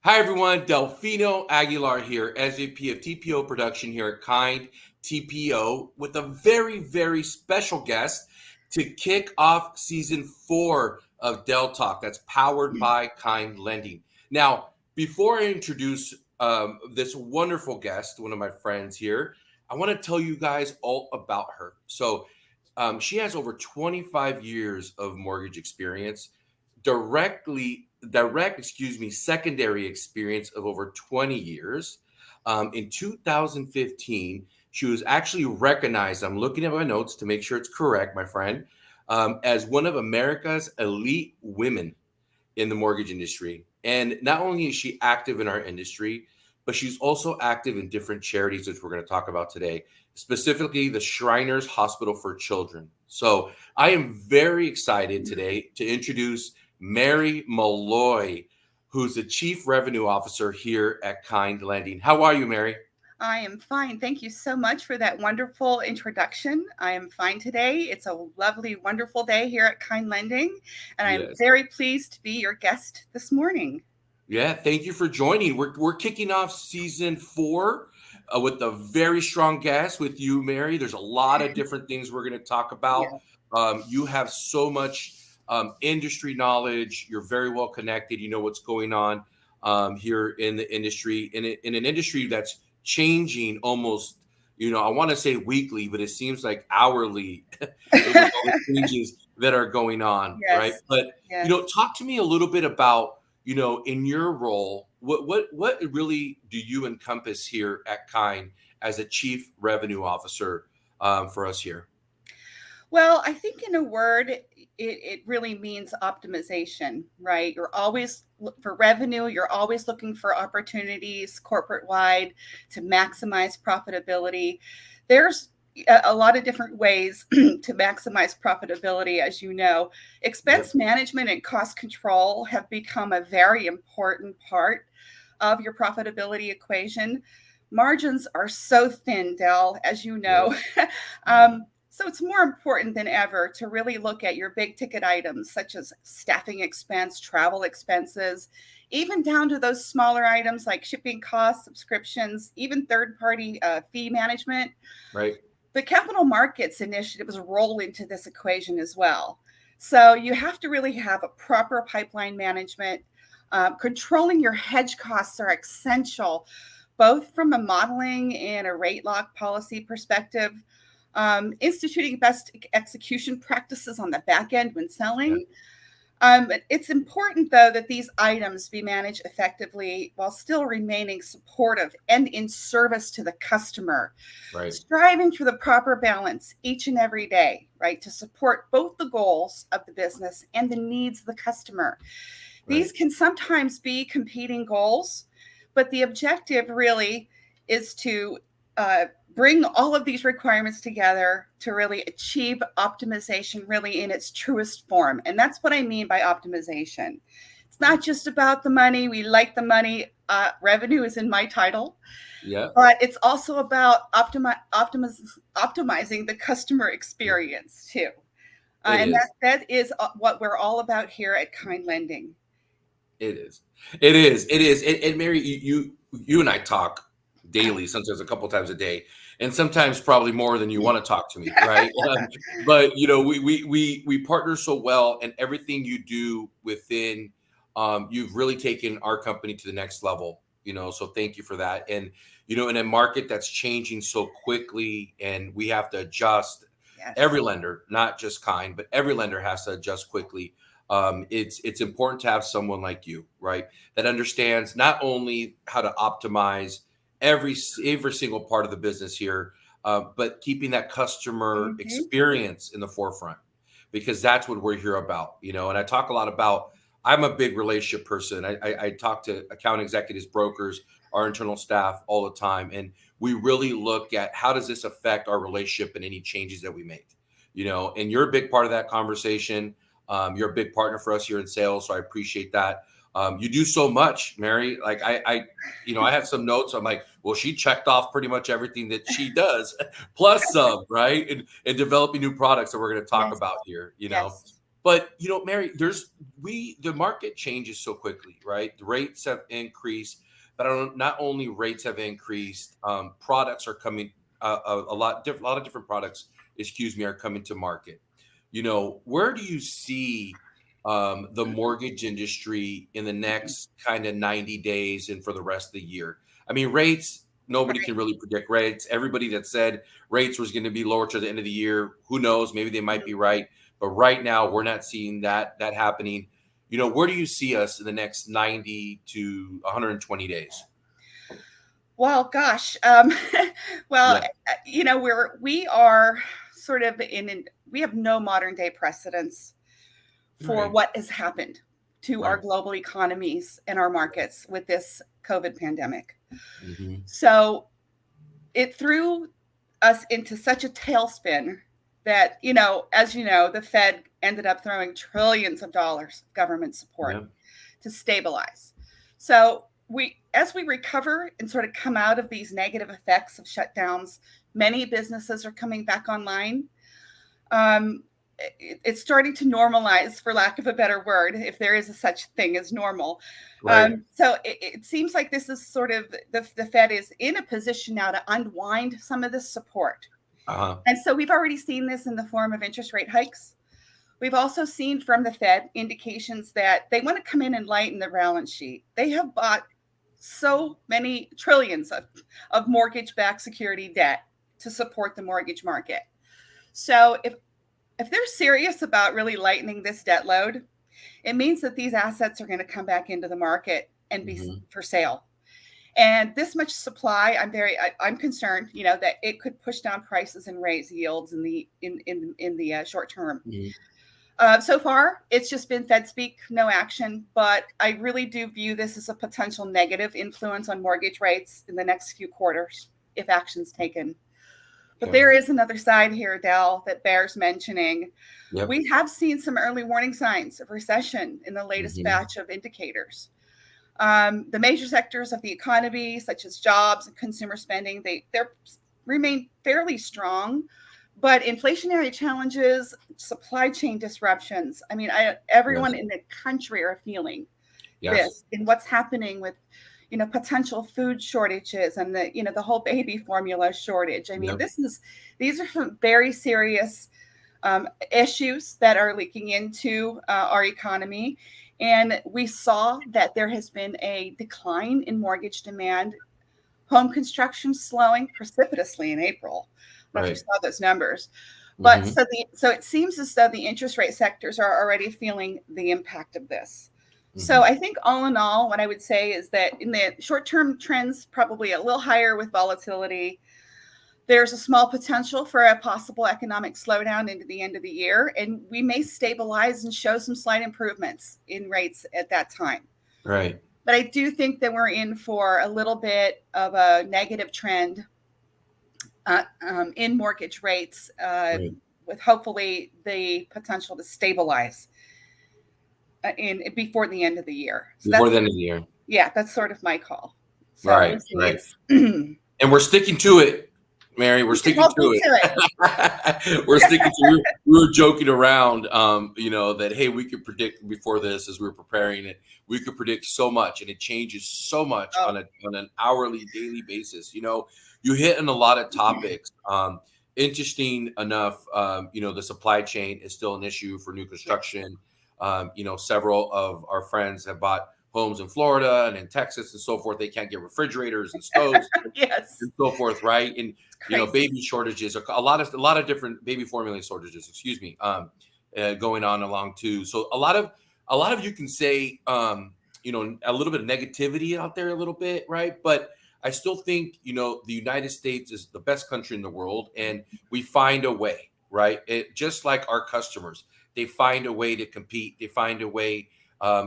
Hi, everyone. Delfino Aguilar here, SVP of TPO production here at Kind TPO, with a very, very special guest to kick off season 4 of Del Talk. That's powered by Kind Lending. Now, before I introduce this wonderful guest, one of my friends here, I want to tell you guys all about her. She has over 25 years of mortgage experience, secondary experience of over 20 years. In 2015, she was actually recognized. I'm looking at my notes to make sure it's correct, my friend, as one of America's elite women in the mortgage industry. And not only is she active in our industry, but she's also active in different charities, which we're going to talk about today, specifically the Shriners Hospital for Children. So I am very excited today to introduce Mary Malloy, who's the Chief Revenue Officer here at Kind Lending. How are you, Mary? I am fine. Thank you so much for that wonderful introduction. I am fine today. It's a lovely, wonderful day here at Kind Lending, and I'm Yes. very pleased to be your guest this morning. Yeah, thank you for joining. We're kicking off season 4 with a very strong guest with you, Mary. There's a lot of different things we're going to talk about. Yeah. You have so much industry knowledge. You're very well connected. You know what's going on here in the industry, in an industry that's changing almost. I want to say weekly, but it seems like hourly with all the changes that are going on, right? Yes. But Yes. talk to me a little bit about in your role, what really do you encompass here at Kind as a chief revenue officer for us here? Well, I think in a word, it really means optimization, right? You're always for revenue, you're always looking for opportunities corporate wide to maximize profitability. There's a lot of different ways to maximize profitability, as you know. Yep. Expense management and cost control have become a very important part of your profitability equation. Margins are so thin, Dell, as you know. Yes. So it's more important than ever to really look at your big ticket items such as staffing expense, travel expenses, even down to those smaller items like shipping costs, subscriptions, even third party fee management. Right. The capital markets initiatives roll into this equation as well. So you have to really have a proper pipeline management. Controlling your hedge costs are essential, both from a modeling and a rate lock policy perspective. Instituting best execution practices on the back end when Yeah. selling. It's important, though, that these items be managed effectively while still remaining supportive and in service to the customer, Right. striving for the proper balance each and every day, right, to support both the goals of the business and the needs of the customer. Right. These can sometimes be competing goals, but the objective really is to bring all of these requirements together to really achieve optimization really in its truest form. And that's what I mean by optimization. It's not just about the money. We like the money. Revenue is in my title, Yeah. but it's also about optimizing the customer experience too. It And is. that is what we're all about here at Kind Lending. It is. It is. It is. And Mary, you and I talk daily, sometimes a couple times a day, and sometimes probably more than you want to talk to me, right? But we partner so well, and everything you do within, you've really taken our company to the next level. So thank you for that. And in a market that's changing so quickly, and we have to adjust. Yes. Every lender, not just Kind, but every lender has to adjust quickly. It's important to have someone like you, right, that understands not only how to optimize every single part of the business here, but keeping that customer Mm-hmm. experience in the forefront, because that's what we're here about. And I talk a lot about. I'm a big relationship person. I talk to account executives, brokers, our internal staff all the time, and we really look at how does this affect our relationship and any changes that we make. And you're a big part of that conversation. You're a big partner for us here in sales, so I appreciate that. You do so much, Mary. Like I have some notes. I'm like, well, she checked off pretty much everything that she does, plus some, right? And developing new products that we're going to talk Yes. about here. Yes. But Mary, the market changes so quickly, right? The rates have increased, but not only rates have increased, products are coming. A lot of different products, excuse me, are coming to market. Where do you see the mortgage industry in the next kind of 90 days and for the rest of the year? I mean, rates, nobody Right. can really predict rates. Everybody that said rates was going to be lower to the end of the year, who knows? Maybe they might be right. But right now, we're not seeing that happening. Where do you see us in the next 90 to 120 days? Well, gosh. Well, Yeah. we are sort of we have no modern day precedents for Right. what has happened to our Right. global economies and our markets with this COVID pandemic. Hmm. So it threw us into such a tailspin that, as you know, the Fed ended up throwing trillions of dollars of government support Yeah. to stabilize. So as we recover and sort of come out of these negative effects of shutdowns, many businesses are coming back online. It's starting to normalize, for lack of a better word, if there is a such thing as normal. Right. So it seems like this is sort of the Fed is in a position now to unwind some of this support. Uh-huh. And so we've already seen this in the form of interest rate hikes. We've also seen from the Fed indications that they want to come in and lighten the balance sheet. They have bought so many trillions of mortgage-backed security debt to support the mortgage market. So if they're serious about really lightening this debt load, it means that these assets are going to come back into the market and be Hmm. for sale. And this much supply, I'm concerned, that it could push down prices and raise yields in the short term. Hmm. So far, it's just been Fed speak, no action. But I really do view this as a potential negative influence on mortgage rates in the next few quarters if action's taken. But Okay. there is another side here, Dell, that bears mentioning. Yep. We have seen some early warning signs of recession in the latest Hmm. batch of indicators. The major sectors of the economy, such as jobs and consumer spending, they remain fairly strong, but inflationary challenges, supply chain disruptions. I mean, everyone Yes. in the country are feeling Yes. this and what's happening with potential food shortages and the whole baby formula shortage. I mean, Yep. these are some very serious issues that are leaking into our economy. And we saw that there has been a decline in mortgage demand, home construction slowing precipitously in April. I don't know if you Right. saw those numbers. But Hmm. so it seems as though the interest rate sectors are already feeling the impact of this. So Hmm. I think all in all, what I would say is that in the short term trends, probably a little higher with volatility. There's a small potential for a possible economic slowdown into the end of the year, and we may stabilize and show some slight improvements in rates at that time. Right. But I do think that we're in for a little bit of a negative trend in mortgage rates, Right. with hopefully the potential to stabilize in before the end of the year. So Before the end of the year. that's sort of my call. So we'll Right. see. Right. It's And we're sticking to it, Mary. We're sticking hold to me to it. it. We're sticking to. We were joking around, that hey, we could predict before this as we were preparing it. We could predict so much, and it changes so much Oh, on an hourly, daily basis. You hit on a lot of topics. Interesting enough, the supply chain is still an issue for new yes. construction. Several of our friends have bought homes in Florida and in Texas and so forth. They can't get refrigerators and stoves Yes. and so forth, right? And It's crazy. baby shortages, a lot of different baby formula shortages, excuse me, going on along too. So a lot of you can say, a little bit of negativity out there, a little bit, right? But I still think the United States is the best country in the world, and we find a way, right? It just like our customers, they find a way to compete, they find a way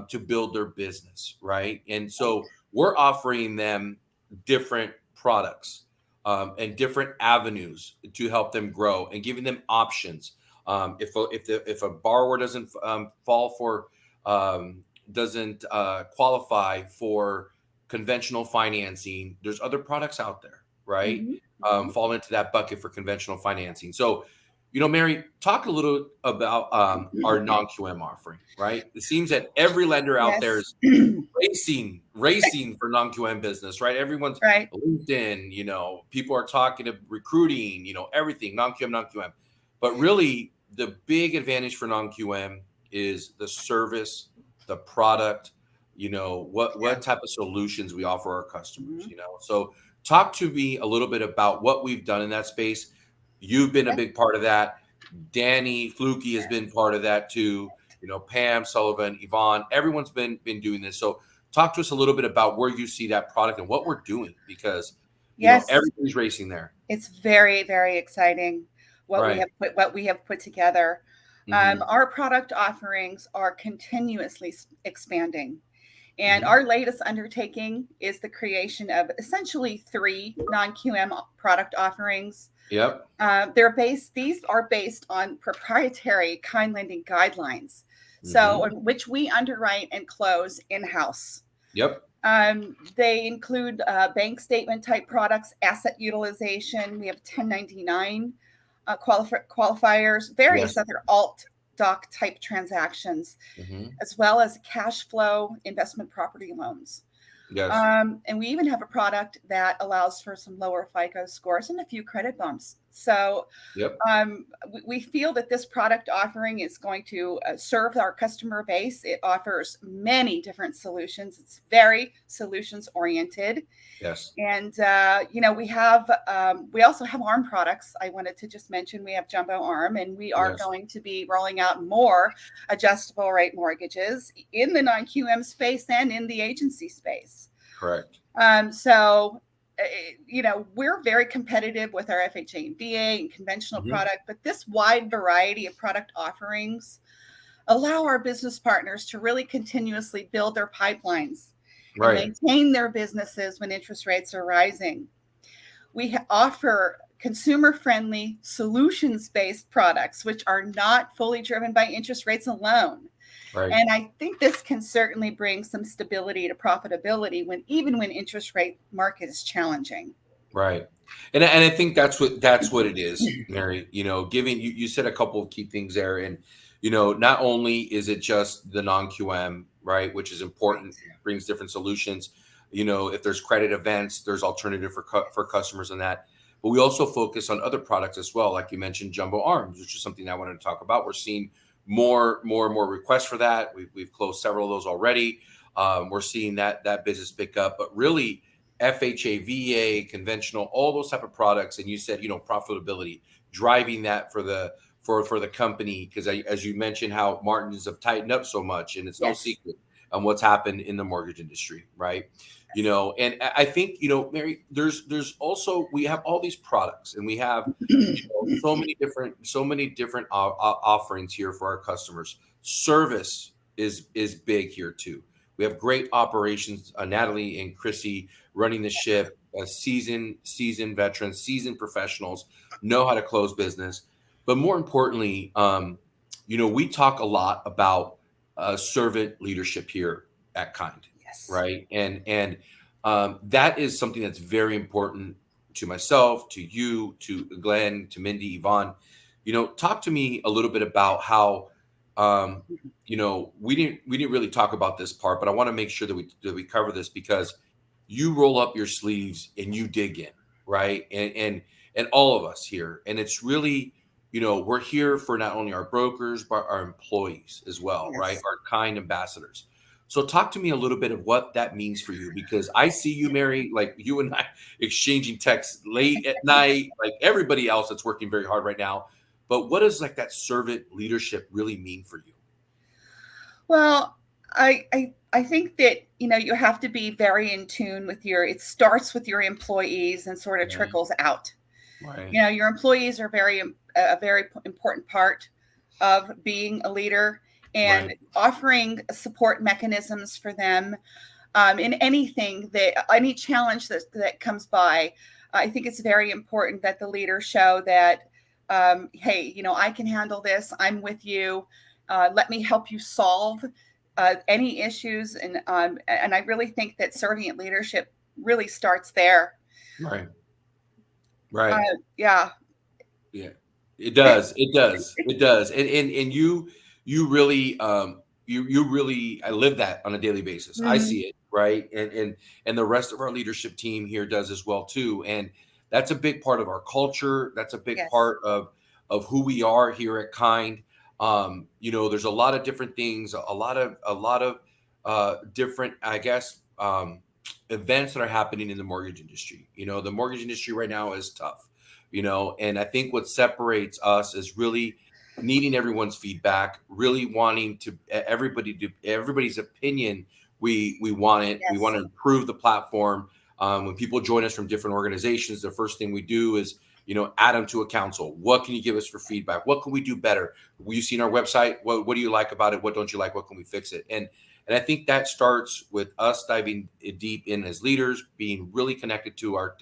to build their business, right? And so we're offering them different products and different avenues to help them grow and giving them options. If a borrower doesn't fall for doesn't qualify for conventional financing, there's other products out there, right? Hmm. Hmm. Fall into that bucket for conventional financing. So Mary, talk a little about our non-QM offering, right? It seems that every lender out there Yes. is racing for non-QM business, right? Everyone's Right. LinkedIn, people are talking to recruiting, everything, non-QM, non-QM. But really, the big advantage for non-QM is the service, the product, what Yes. type of solutions we offer our customers, Mhm. So talk to me a little bit about what we've done in that space. You've been a Okay. big part of that. Danny Fluky has been part of that too. Pam Sullivan, Yvonne, everyone's been doing this. So talk to us a little bit about where you see that product and what we're doing, because Yes. everybody's racing there. It's very, very exciting Right. what we have put together. Hmm. Our product offerings are continuously expanding. And Hmm. our latest undertaking is the creation of essentially 3 non-QM product offerings. Yep. These are based on proprietary kind lending guidelines, so Hmm. which we underwrite and close in-house. Yep. They include bank statement type products, asset utilization. We have 1099 qualifiers, various Yes. other alt doc type transactions, Hmm. as well as cash flow investment property loans. Yes. And we even have a product that allows for some lower FICO scores and a few credit bumps. So Yep. we feel that this product offering is going to serve our customer base. It offers many different solutions. It's very solutions oriented. Yes. And we also have ARM products. I wanted to just mention we have Jumbo ARM, and we are Yes. going to be rolling out more adjustable rate mortgages in the non-QM space and in the agency space. Correct. So, we're very competitive with our FHA and VA and conventional Hmm. product, but this wide variety of product offerings allow our business partners to really continuously build their pipelines and Right. maintain their businesses when interest rates are rising. We offer consumer friendly, solutions based products, which are not fully driven by interest rates alone. Right. And I think this can certainly bring some stability to profitability even when interest rate market is challenging. Right. And I think that's what it is, Mary. Giving you said a couple of key things there. And not only is it just the non-QM, right, which is Right. important, brings different solutions. If there's credit events, there's alternative for customers in that. But we also focus on other products as well, like you mentioned, Jumbo Arms, which is something I wanted to talk about. We're seeing more and more requests for that. We've closed several of those already. We're seeing that business pick up, but really FHA, VA, conventional, all those type of products. And you said, profitability, driving that for the company, because as you mentioned, how margins have tightened up so much, and it's no Yes. secret on what's happened in the mortgage industry, right? And I think, Mary, there's also, we have all these products, and we have so many different offerings here for our customers. Service is big here too. We have great operations. Natalie and Chrissy running the ship. Seasoned veterans, seasoned professionals, know how to close business. But more importantly, we talk a lot about servant leadership here at Kind, Yes. right? And that is something that's very important to myself, to you, to Glenn, to Mindy, Yvonne. Talk to me a little bit about how we didn't really talk about this part, but I want to make sure that we cover this, because you roll up your sleeves and you dig in, right? And all of us here, and it's really, we're here for not only our brokers but our employees as well, right? Yes. Our Kind ambassadors. So talk to me a little bit of what that means for you, because I see you, Mary, like you and I exchanging texts late at night, like everybody else that's working very hard right now. But what does like that servant leadership really mean for you? Well, I think that you have to be very in tune with it starts with your employees and sort of Mhm. trickles out. Right. Your employees are a very important part of being a leader, and Right. offering support mechanisms for them in any challenge that comes by. I think it's very important that the leaders show that, hey, I can handle this. I'm with you. Let me help you solve any issues. And I really think that servant leadership really starts there. Right. Uh, Right. yeah. Yeah. It does. It does. It does. And you really you really I live that on a daily basis. I Mhm. see it, right? And the rest of our leadership team here does as well too. And that's a big part of our culture. That's a big Yes. part of who we are here at Kind. There's a lot of different things, a lot of different, I guess, events that are happening in the mortgage industry. The mortgage industry right now is tough, and I think what separates us is really needing everyone's feedback, really wanting to everybody's opinion. We want it. We want Yes. to improve the platform. When people join us from different organizations, the first thing we do is add them to a council. What can you give us for feedback? What can we do better? You've seen our website. What do you like about it? What don't you like? What can we fix it? And I think that starts with us diving deep in as leaders, being really connected to our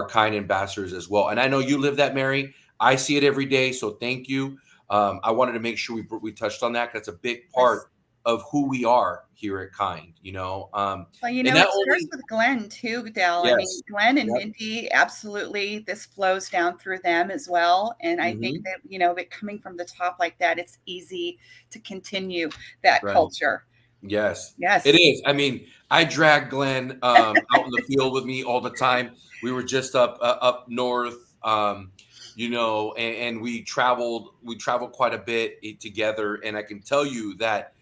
Kind ambassadors as well. And I know you live that, Mary. I see it every day. So thank you. I wanted to make sure we touched on that. That's a big Yes. part of who we are here at Kind. Well, And not it starts only with Glenn too, Dell. I mean, yes, Glenn and yep, Mindy, absolutely, this flows down through them as well. And I think hmm that, it coming from the top like that, it's easy to continue that right. culture. Yes, it Yes. is. I mean, I drag Glenn out in the field with me all the time. We were just up north, and we traveled quite a bit together. And I can tell you that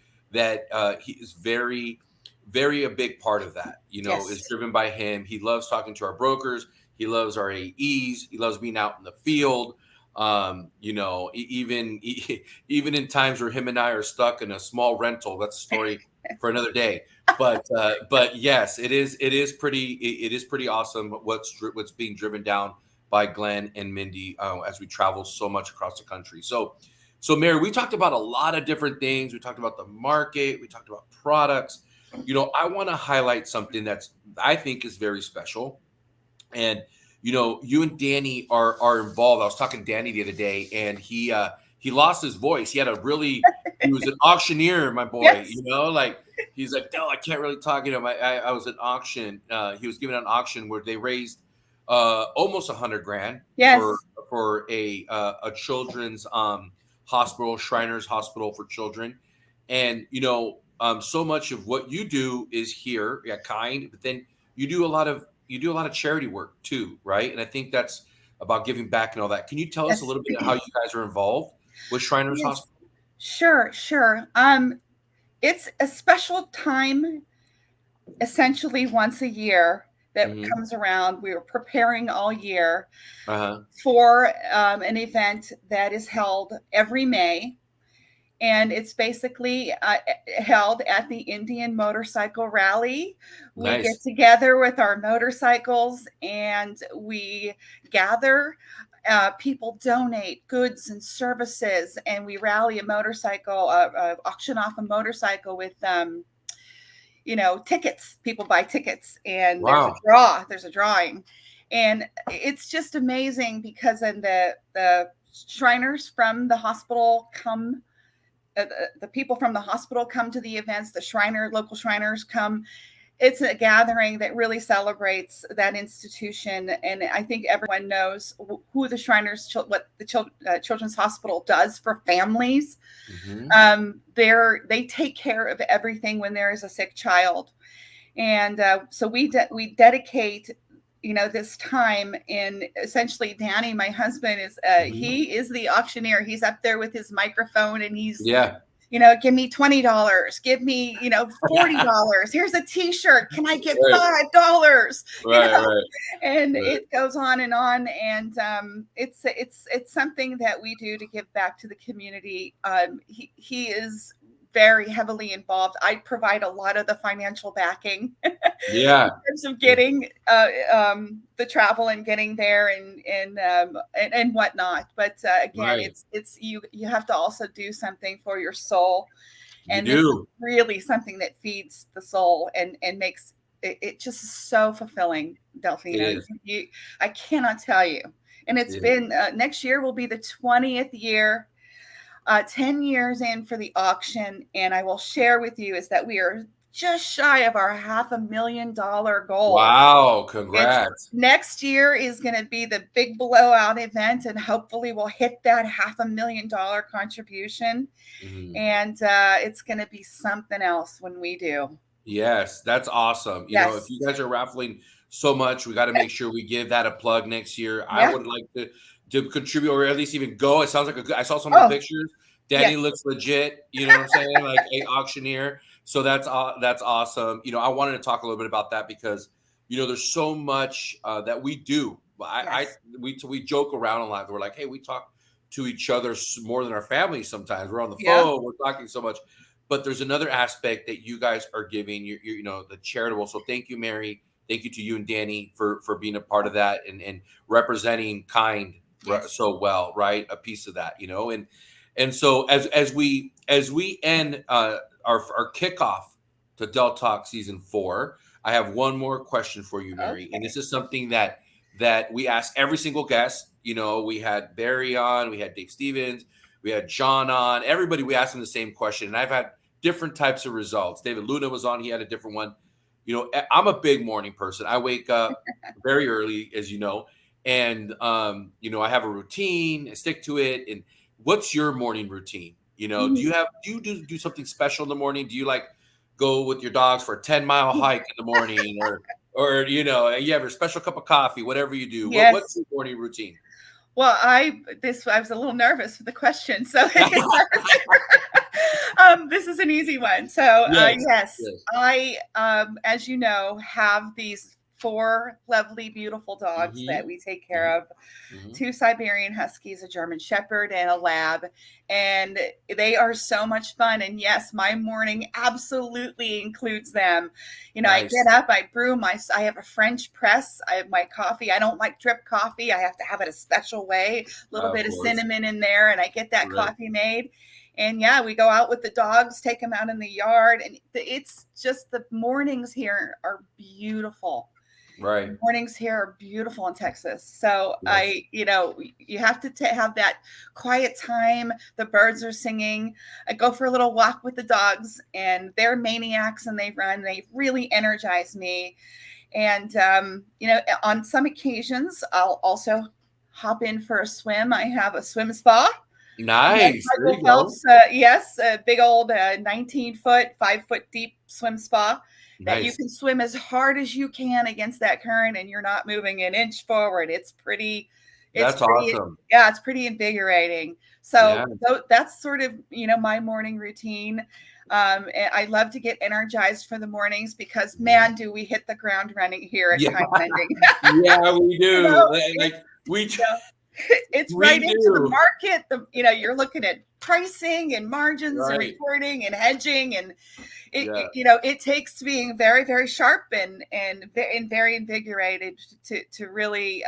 he is very, very a big part of that. Is Yes. driven by him. He loves talking to our brokers. He loves our AEs. He loves being out in the field. Even in times where him and I are stuck in a small rental. That's a story for another day. But yes, it is pretty awesome what's being driven down by Glenn and Mindy as we travel so much across the country. So Mary, we talked about a lot of different things. We talked about the market. We talked about products. I want to highlight something that's I think is very special. And you and Danny are involved. I was talking to Danny the other day, and he lost his voice. He was an auctioneer, my boy. Yes. Like he's like, no, I can't really talk. I was at auction. He was giving an auction where they raised almost 100 grand for Yes. a children's hospital, Shriners Hospital for Children, and so much of what you do is here at Kind, but then you do a lot of charity work too, right? And I think that's about giving back and all that. Can you tell us a Yes. little bit of how you guys are involved with Shriners Yes. Hospital? Sure. Sure. It's a special time, essentially once a year that Hmm. comes around. We were preparing all year Uh-huh. for an event that is held every May. And it's basically held at the Indian Motorcycle Rally. We get Nice. together with our motorcycles and we gather. People donate goods and services, and we rally a motorcycle, auction off a motorcycle with tickets. People buy tickets, and there's a Wow. draw. There's a drawing, and it's just amazing because then the Shriners from the hospital come. The people from the hospital come to the events. The local Shriners come. It's a gathering that really celebrates that institution, and I think everyone knows who the Shriners, what the Children's Hospital does for families. Hmm. They take care of everything when there is a sick child, and so we dedicate this time. In essentially, Danny, my husband, is Hmm. he is the auctioneer. He's up there with his microphone, and he's Yeah. give me $20, give me $40, here's a t-shirt, can I get Right. $5, Right. Right. and Right. it goes on and on. And it's something that we do to give back to the community. He is very heavily involved. I provide a lot of the financial backing Yeah. terms of getting the travel and getting there and whatnot. But again, Right. it's you have to also do something for your soul, You and this is do. really something that feeds the soul and makes it just so fulfilling, It Delphina. is. I cannot tell you. And it's It is. been next year will be the 20th year, 10 years in for the auction. And I will share with you is that we are just shy of our $500,000 goal. Wow, It's congrats. next year is going to be the big blowout event, and hopefully we'll hit that $500,000 contribution. Mhm. And it's going to be something else when we do. Yes, that's awesome. If Yes. you guys are raffling so much, we got to make sure we give that a plug next year. I Yeah. would like to contribute or at least even go. It sounds like I saw some of the Oh, pictures. yes. Danny looks legit. You know what I'm saying? Like a auctioneer. So that's awesome. I wanted to talk a little bit about that because there's so much that we do. Yes. We joke around a lot. We're like, hey, we talk to each other more than our families. Sometimes we're on the Yeah. phone. We're talking so much. But there's another aspect that you guys are giving. The charitable. So thank you, Mary. Thank you to you and Danny for being a part of that and representing kind Yes. so well, right? A piece of that, and so as we end our kickoff to Del Talk season 4, I have one more question for you, Mary, and Okay. this is something that we ask every single guest. We had Barry on, we had Dave Stevens, we had John on. Everybody, we asked them the same question, and I've had different types of results. David Luna was on; he had a different one. I'm a big morning person. I wake up very early, as you know, and I have a routine. I stick to it. And what's your morning routine? Do you do something special in the morning? Do you like go with your dogs for a 10-mile hike in the morning, or you have a special cup of coffee, whatever you do? What's Yes. your morning routine? Well, I was a little nervous for the question, so this is an easy one. So Yes, yes, yes. I as you know, have these 4 lovely, beautiful dogs that Hmm. we take Hmm. care of. Hmm. 2 Siberian Huskies, a German Shepherd, and a Lab. And they are so much fun. And yes, my morning absolutely includes them. I Nice. get up, I brew I have a French press. I have my coffee. I don't like drip coffee. I have to have it a special way, a little Of bit of course. cinnamon in there, and I get that Right. coffee made. And yeah, we go out with the dogs, take them out in the yard. And it's just the mornings here are beautiful. Right. Mornings here are beautiful in Texas. So Yes. you have to have that quiet time. The birds are singing. I go for a little walk with the dogs, and they're maniacs and they run. They really energize me. And, on some occasions, I'll also hop in for a swim. I have a swim spa. Nice. There Michael you go. Phelps, yes, a big old 19-foot, 5-foot deep swim spa that you Nice. can swim as hard as you can against that current, and you're not moving an inch forward. It's That's pretty, awesome. yeah, it's pretty invigorating. Yeah. So that's sort of my morning routine. And I love to get energized for the mornings because Mhm. man, do we hit the ground running here at Yeah. Kind Mending. Yeah, we you do. know, Like it's we you know, it's right we into the do. market. You're looking at pricing and margins and Right. reporting and hedging, and Yeah. it takes being very, very sharp and very invigorated to really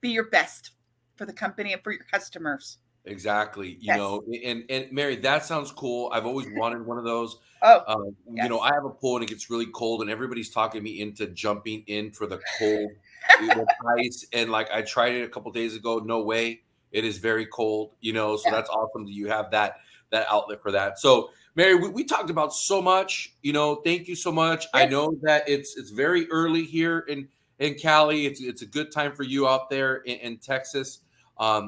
be your best for the company and for your customers. Exactly. Yes. And Mary, that sounds cool. I've always wanted one of those. Oh, yes. I have a pool and it gets really cold, and everybody's talking me into jumping in for the cold with ice. And like I tried it a couple days ago. No way. It is very cold, so Yeah. that's awesome that you have that outlet for that. So Mary, we talked about so much, thank you so much. I Yes. know that it's very early here in Cali. It's a good time for you out there in Texas.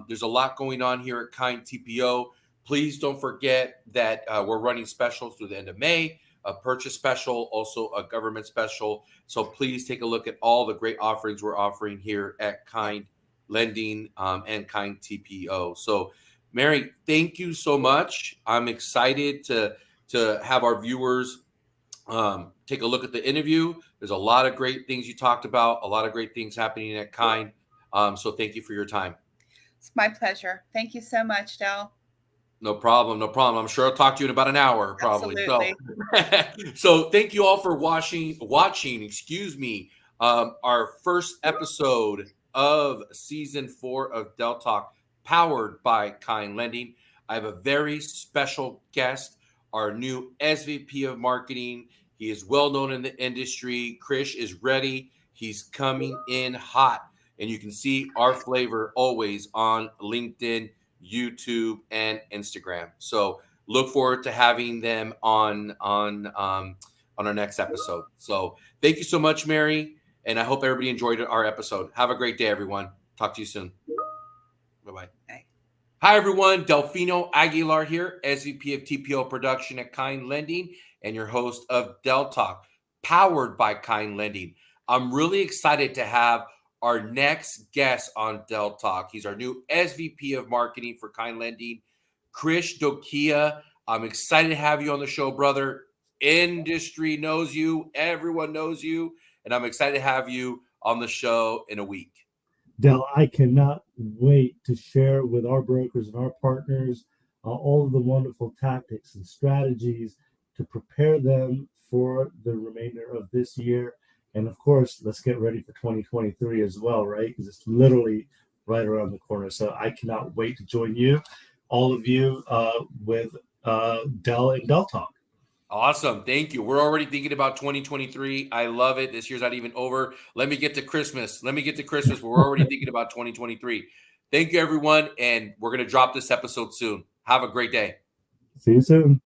There's a lot going on here at Kind TPO. Please don't forget that we're running specials through the end of May, a purchase special, also a government special. So please take a look at all the great offerings we're offering here at Kind Lending and Kind TPO. So, Mary, thank you so much. I'm excited to have our viewers take a look at the interview. There's a lot of great things you talked about, a lot of great things happening at Kind. So thank you for your time. It's my pleasure. Thank you so much, Del. No problem. No problem. I'm sure I'll talk to you in about an hour, probably. So, Absolutely. so thank you all for watching, excuse me, our first episode of season 4 of Del Talk, powered by Kind Lending. I have a very special guest, our new SVP of marketing. He is well known in the industry. Krish is ready. He's coming in hot. And you can see our flavor always on LinkedIn, YouTube, and Instagram. So look forward to having them on on our next episode. So thank you so much, Mary. And I hope everybody enjoyed our episode. Have a great day, everyone. Talk to you soon. Bye-bye. Bye. Hi, everyone. Delfino Aguilar here, SVP of TPO Production at Kind Lending and your host of Del Talk, powered by Kind Lending. I'm really excited to have our next guest on Del Talk. He's our new SVP of Marketing for Kind Lending, Krish Dokia. I'm excited to have you on the show, brother. Industry knows you. Everyone knows you. And I'm excited to have you on the show in a week. Del, I cannot wait to share with our brokers and our partners all of the wonderful tactics and strategies to prepare them for the remainder of this year. And of course, let's get ready for 2023 as well, right? Because it's literally right around the corner. So I cannot wait to join you, all of you, with Del and Del Talk. Awesome. Thank you. We're already thinking about 2023. I love it. This year's not even over. Let me get to Christmas. But we're already thinking about 2023. Thank you, everyone. And we're going to drop this episode soon. Have a great day. See you soon.